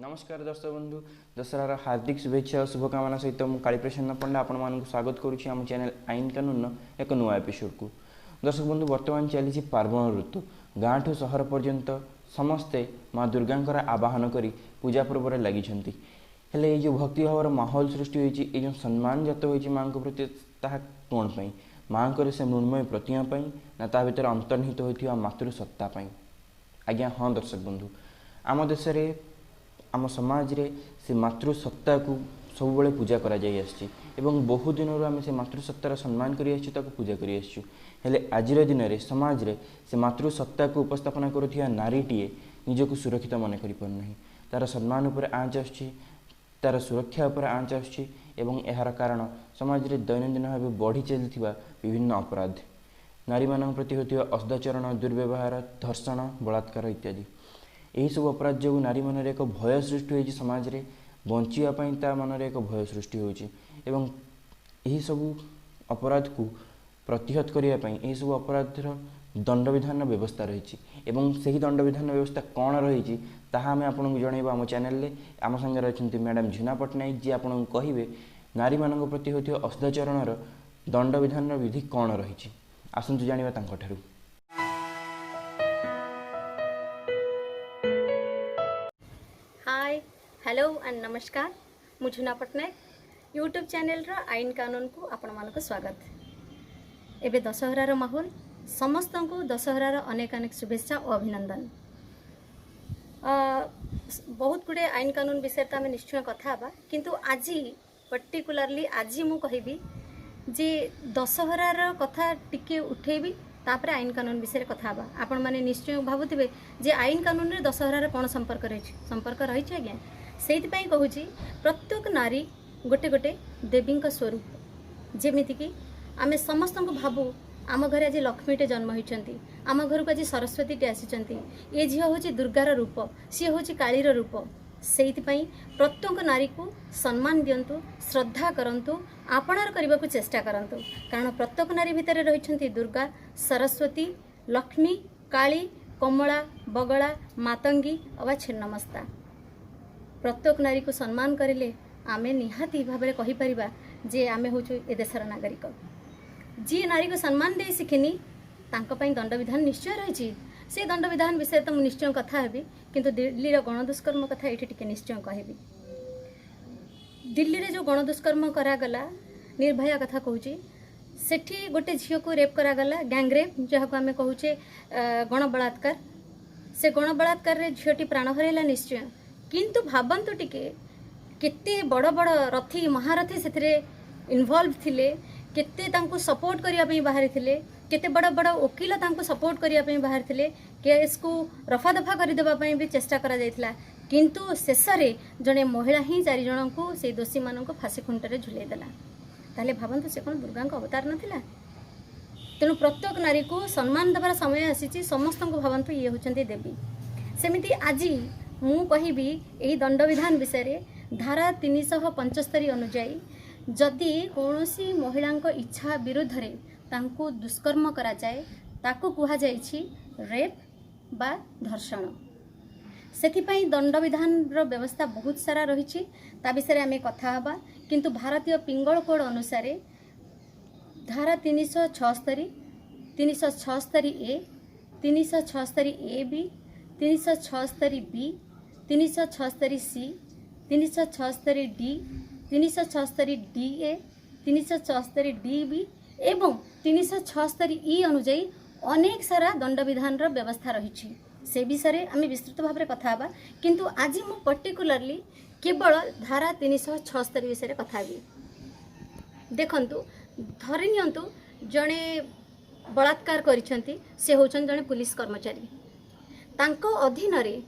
नमस्कार दर्शक बंधु दशहरार हार्दिक शुभेच्छा और शुभकामना सहित मुझे कालीप्रसन्न पंडा आपण स्वागत करुच्ची आम चैनल आईन कानून एक नुआ एपिसोड को। दर्शक बंधु बर्तमान चली पार्वण ऋतु गाँ ठू सहर पर्यंत समस्ते माँ दुर्गा आवाहन कर पूजा पर्व लगी हेले ये भक्ति भावर माहौल सृष्टि होती जो सम्मान जात हो माँ प्रति ताहा कौन पाई माँ को से मृण्मय प्रतिमा ना ता भीतर अंतर्निहित होता मातृसत्ता आज्ञा। हाँ दर्शक बंधु आम देश आम समाज रे से मातृसत्ता को सब बड़े पूजा करा जाई आछि एवं बहु दिन आम से मातृसत्तार सम्मान करी आछि ताको पूजा करी आछि हेले आजिर दिन रे समाज रे से मातृसत्ता को उपस्थापना करुथिया नारीटीए निजको सुरक्षित मन करि पर नहीं तार सम्मान उपर आँच आछि तार सुरक्षा उपर आँच आछि एवं एहार कारण समाज रे दैनंदिन भाव बढ़ी चलथिबा विभिन्न अपराध नारी मान प्रति होतिबा अश्लीलचरण दुर्व्यवहार धर्षण बलात्कार इत्यादि यही सब अपराध जो नारी मन एक भय सृष्टि होती समाज रे बंचापी ता मन एक भय सृष्टि होती एवं यही सब अपराध को प्रतिहत करने यही सब अपराधर दंड विधान व्यवस्था रही एवं से ही दंड विधान व्यवस्था कौन रही आम आपको जनइब आम चैनल आम सागर अच्छा मैडम झुना पट्टनायक जी आपको कहे नारी मान प्रति होता अश्लीलचरणर दंड विधान विधि कौन रही आसतु जाना तांकठारु। हाय हेलो एंड नमस्कार मुझे झुना पट्टनायक यूट्यूब चैनल रो आईन कानून को आपण मानक स्वागत। एबे दशहरार माहौल समस्त को दशहरार अनेक अनेक शुभेच्छा और अभिनंदन। बहुत गुड़े आईन कानून विषय तो आम निश्चय कथा बा किंतु आज पर्टिकुलारली आज मु कहबी जे दशहरार कथा टिके उठेबी तापर आईन कानून विषय कथा बा। आपण माने निश्चय भावुथिबे जे आईन कानून रे दशहरार कौन संपर्क रही आज्ञा से कहूँ प्रत्येक नारी गोटे गोटे देवी स्वरूप जेमिति कि आमे समस्त को भावु आम घर आज लक्ष्मीटे जन्म होती आम घर को आज सरस्वती टे आसी ये झील हूँ दुर्गार रूप सी हूँ कालीर रूप से प्रत्येक नारी को सम्मान दिंतु श्रद्धा करंतु आपणार करने को चेष्टा करंतु कारण प्रत्येक नारी भितर रही दुर्गा सरस्वती लक्ष्मी काली कमला बगला मातंगी अवा छिन्नमस्ता प्रत्येक नारी को सम्मान करें आमे निहाती भाव में कहीपर जे आमे हूँ ए देशर नागरिक जी नारी को सम्मान दे शिखिनी तांको दंड विधान निश्चय रही से दंड विधान विषय तो मुझे निश्चय कथा हेबी किंतु दिल्ली गणदुष्कर्म कथा ये टिके निश्चय कहबी। दिल्ली रे जो गणदुष्कर्म करागला निर्भया कथा कहूँ सेठी गोटे झील को रेप करागला गैंग रेप जहाँ को आम कहूचे गण बलात्कार से गण बलात्कार रे झीलटी प्राण हरैला निश्चय किंतु भावंतु टिके केते बड़ बड़ रथी महारथी से इनवॉल्व थिले केते तांको सपोर्ट करिया पई बाहर थिले केते बड़ बड़ वकील तांको सपोर्ट करिया पई बाहर थिले केस को रफा दफा कर देबा पई भी चेष्टा करा जायथिला किंतु शेष रे जने महिला ही 4 जन को से दोषी मान को फांसी खुंटरे झुलै देला ताले भावंतु से कोन दुर्गा को अवतार नथिला। तेणु प्रत्येक नारी को सम्मान देवार समय आसी समस्त को भावंतु ये होचंती देवी सेमिति आज मु कहबी एही दंड विधान विषय रे धारा 375 अनुଯାयी जदि कौनसी महिला इच्छा विरुद्ध रे तांको दुष्कर्म करा जाए ताको कुहा जाइछि रेप बा धर्षण सेथिपाई दंड विधान रो व्यवस्था बहुत सारा रही ता विषय आमे कथा हबा किंतु भारतीय पिंगल कोड अनुसार धारा 376 376 A 376 A B 376 B 376 C 376 D 376 D A 376 D B एवं 376 ई अनुଯାयी अनेक सारा दंड विधान रो व्यवस्था रही से विषय आम विस्तृत भाव में कथा बा किंतु आज मु पर्टिकुलरली केवल धारा 376 विषय कथा हेबी। देखंतु धरि नियंतु जणे बलात्कार करिसेंती से होचन जणे पुलिस कर्मचारी तांको अधीन रे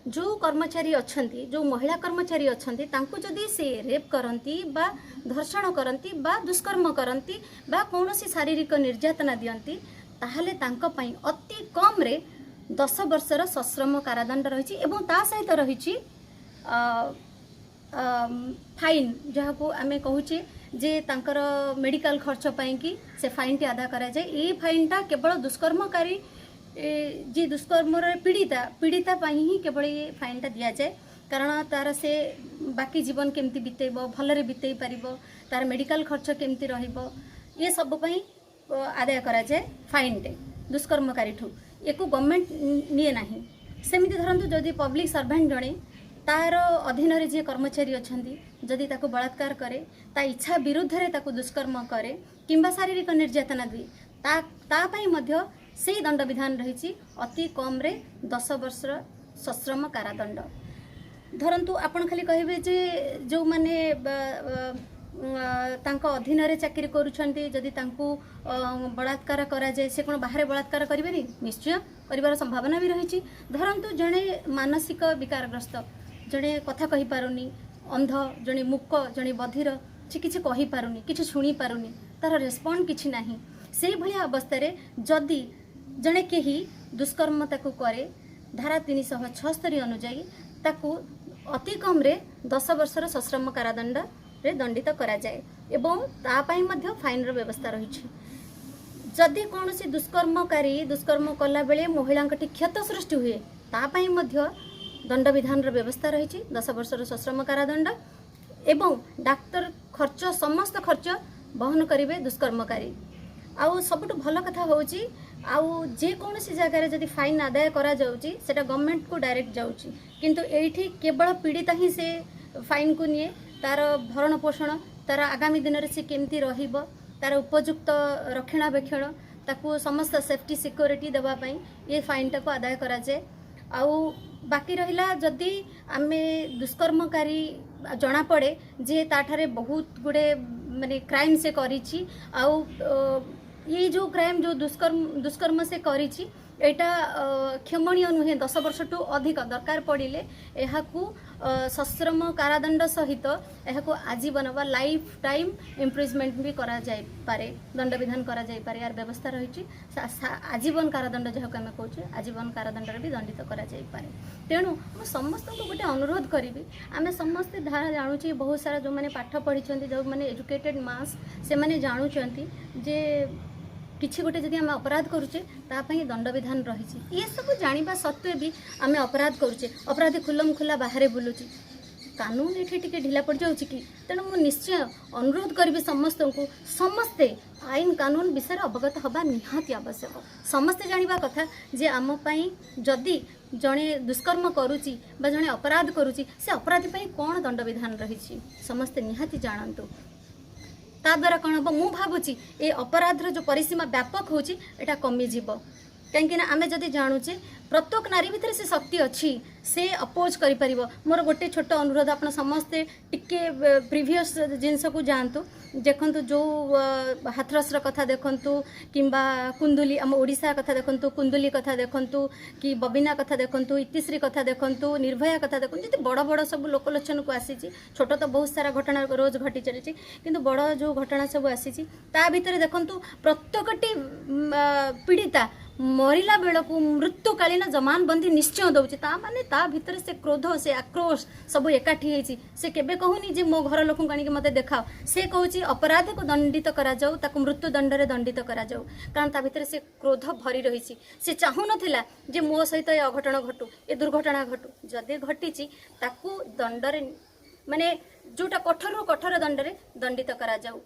जो कर्मचारी अच्छी जो महिला कर्मचारी अच्छी तांको जदि से रेप करती बा धर्षण करती बा दुष्कर्म करती बा कौन शारीरिक निर्यातना दियंती ताहले तांको पई अति कम रे 10 वर्षर सश्रम कारादंड रही एवं ता सहित रही फाइन जहाँ को आम कहूचे जे तांकर मेडिकल खर्च पाई कि से फाइन टी अदा करा जाए ये फाइनटा केवल दुष्कर्मकारी जी दुष्कर्म पीड़िता ही केवल ये फाइनटा दि जाए कारण तार से बाकी जीवन केमती बितेब भलरे बितेई पारिबो तार मेडिकल खर्च केमती रहिबो ये सब पई आदाय करा जाए फाइन टे दुष्कर्मकारी ठू एको गवर्नमेंट निए नाही सेमिति धरंतु जदि पब्लिक सर्वेंट जणे तार अधीन रे जे कर्मचारी अछंती जदि ताको बलात्कार करे ता इच्छा विरुद्ध रे ताको दुष्कर्म करे किंबा शारीरिक निर्यातना दी ता पई मध्य सेही दंड विधान रहिछि अति कम रे 10 वर्ष सश्रम कारादंड धरंतु आपण खाली कहबे जे जो माने तांको अधीन रे चाकरी करूछंती जदि तांको बलात्कार करा जाए से कोन बाहर बलात्कार करिबेनी निश्चय करिवार संभावना भी रहिछि धरंतु जणे मानसिक विकारग्रस्त जणे कथा कहि पारुनी अंध जणे मूक जणे बधिर से किछि कहि पारुनी किछि सुनी पारुनी तार रेस्पॉन्ड किछि नाही सेही भलिया अवस्था रे जदि जणे केही दुष्कर्म ताकू करे धारा 376 अनुଯାयी ताकू अति कम रे 10 वर्षर सश्रम कारादंड रे दंडित करा जाए एवं ता पई मध्य फाइन रो व्यवस्था रही जदि कौन सी दुष्कर्मकारी दुष्कर्म कला बेले महिला क्षत सृष्टि हुए ता पई मध्य दंड विधान रो व्यवस्था रही 10 वर्षर सश्रम कारादंड एवं डाक्तर खर्च समस्त खर्च बहन करिवे दुष्कर्मकारी आउ सबटु भल कथा होउची आउ जे कौन सी जगह जदि फाइन आदाय करा जाउची सेटा गवर्नमेंट को डायरेक्ट जाउची किंतु एठी केवल पीड़िता ही से फाइन को निये तार भरण पोषण तार आगामी दिन में सी केमती रहिबो तार उपयुक्त रक्षणाबेक्षण ताकू समस्त सेफ्टी सिक्योरिटी देवाई ये फाइन टाक आदाय करा जाए आउ बाकी रहिला जदि आमे दुष्कर्मकारी जना पड़े जे ताठारे बहुत गुड़े माने क्राइम से करिछि आउ ये जो क्राइम जो दुष्कर्म से करिछि एटा क्षमणीय नुहे 10 वर्ष टू अधिक दरकार पड़िले एहाकू सश्रम कारादंड सहित एहाकू आजीवन वा लाइफ टाइम इम्प्रिजमेंट भी करा जाय पारे दंड विधान करा जाय पारे यार व्यवस्था रही आजीवन कारादंड जहाँ आम कहे आजीवन कारादंड भी दंडित करा जाय पारे तेणु मु समस्त को गोटे अनुरोध करी आम समस्ते धारा जानूचे बहुत सारा जो मैंने पाठ पढ़ी जो मैंने एजुकेटेड मास से मैंने जानूँ जे किसी गोटे जदि आम अपराध करुचे तापाई दंड विधान रही ये सब जाना सत्वे भी आम अपराध करुचे अपराधी खुलम खुला बाहर बुलूची कानून ये टे ढिला पड़ जाऊँगी कि तेणु मुझे निश्चय अनुरोध करी समस्त को समस्ते आईन कानून विषय अवगत हवा निहाती आवश्यक समस्ते जाना कथा जे आमपाई जदि जड़े दुष्कर्म करुच्ची जड़े अपराध करुच्ची से अपराधी कौन दंड विधान रही समस्ते निहाती जानतु ता द्वारा कौन हम मु भावुची ये अपराधर जो परिसीमा व्यापक होची एटा कमी जीव कहीं आमे जदि जानूचे प्रत्येक नारी भितर से शक्ति अच्छी से अपोज करि परिबो मोर गोटे छोट अनुरोध आपण समस्ते टिके प्रीवियस जिनस को जानतु देखंतु जो हाथरसर कथा देखंतु किंबा कुंदुली आम ओडिशा कथा देखंतु कुंदुली कथा देखंतु कि बबिना कथा देखंतु इतिश्री कथा देखंतु निर्भया कथा देखंतु जति बड़ बड़ सब लोकलोचन को आसीची छोट तो बहुत सारा घटना रोज घटी चली किंतु बड़ जो घटना सब आसीची ता भितर देखंतु प्रत्येकटी पीड़िता मरला बेलू मृत्युकालीन जमानबंदी निश्चय दौची माने ता भितर से क्रोध से आक्रोश सब एकाठी होती से केबे कहूनी जे मो घर लोक आनिक मते देखाओ से कहूँ अपराध को दंडित करा जाऊ ताकू मृत्यु दंड रे दंडित करा जाऊ कारण ता भितर से क्रोध भरी रही से चाहू नथिला जे मो सहित ये अघटन घटू ए दुर्घटना घटू जदि घटी ताकू दंड माने जोटा कठोर कठोर दंड रे दंडित करा जाऊ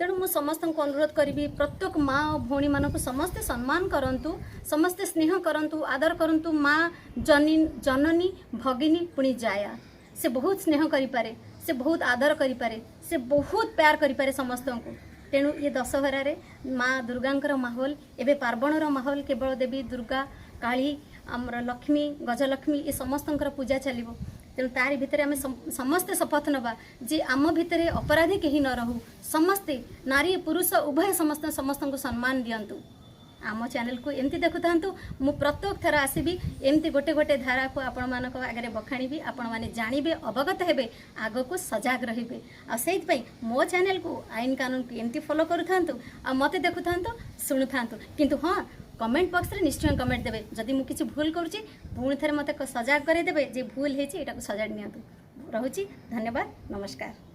तेणु मु समस्त को अनुरोध करी प्रत्येक माँ और भौणी मानक समस्ते सम्मान करंतु समस्ते स्नेह करंतु आदर करंतु माँ जननी भगिनी पुणी जाया से बहुत स्नेह करिपारे से बहुत आदर करिपारे से बहुत प्यार करिपारे समस्त को तेणु ये दशहरा रे माँ दुर्गांकर माहौल एवं पार्वणर माहौल केवल देवी दुर्गा काली आमर लक्ष्मी गजलक्ष्मी ये समस्त पूजा चलो तेणु तारी भितर आम समस्ते शपथ नवा जे आम भितर अपराधी कहीं न रहू समस्ते नारी पुरुष उभय समस्त समस्त को सम्मान दियंतु आम चैनल को एमती देखु था मु प्रत्येक थर आसबि एमती गोटे गोटे धारा को आपण मानक आगे बखाणी आपण माने जानबे अवगत हेबे आग को सजग रहिबे आ सेइत पई मो चैनल को आईन कानून को एमती फॉलो करू थांतु आ मते देखु थांतु सुनु थांतु किंतु हाँ कमेंट बॉक्स रे निश्चय कमेंट देबे जदि मु किछि भूल करूची पुणी थरे मते सजग करे देबे जे भूल हेछि एटा को सजाड़ नियंतु रहुची धन्यवाद नमस्कार।